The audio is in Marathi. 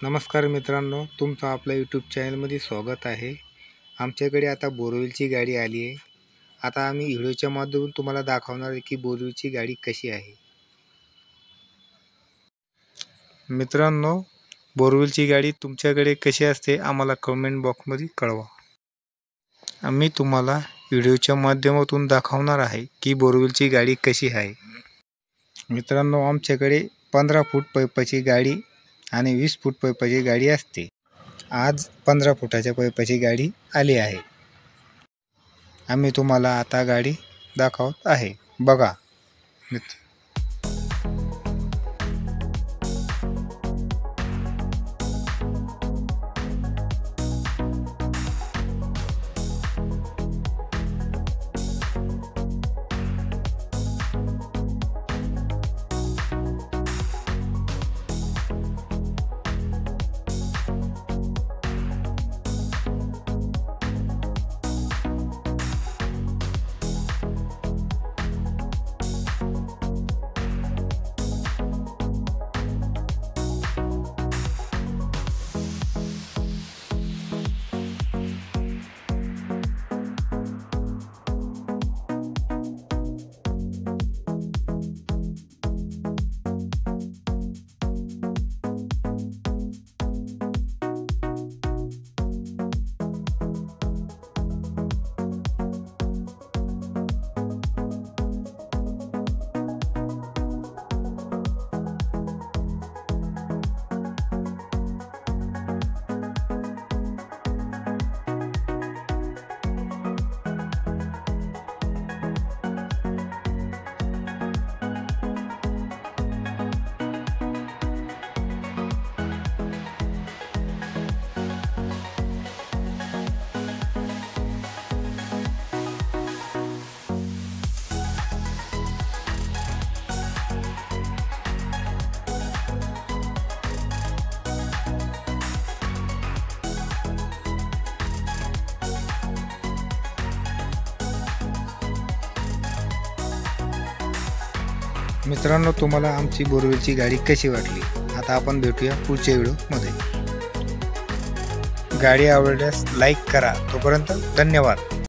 नमस्कार मित्रांनो, तुमचं आपल्या यूट्यूब चॅनलमध्ये स्वागत आहे। आमच्याकडे आता बोरवेलची गाडी आली आहे। आता आम्ही व्हिडिओच्या माध्यमातून तुम्हाला दाखवणार आहे की बोरवेलची गाडी कशी आहे। मित्रांनो, बोरवेलची गाडी तुमच्याकडे कशी असते आम्हाला कमेंट बॉक्समध्ये कळवा। आम्ही तुम्हाला व्हिडिओच्या माध्यमातून दाखवणार आहे की बोरवेलची गाडी कशी आहे। मित्रांनो, आमच्याकडे 15 फूट पाईपाची गाडी आणि 20 फूट पाईपाची गाडी असते। आज 15 फुटाच्या पाईपाची गाडी आली आहे। आम्ही तुम्हाला आता गाडी दाखवत आहे, बघा मित्र। मित्रांनो, तुम्हाला आमची बोरवेलची गाडी कशी वाटली आता आपण भेटूया पुढच्या व्हिडिओमध्ये। गाडी आवडल्यास लाईक करा। तोपर्यंत धन्यवाद।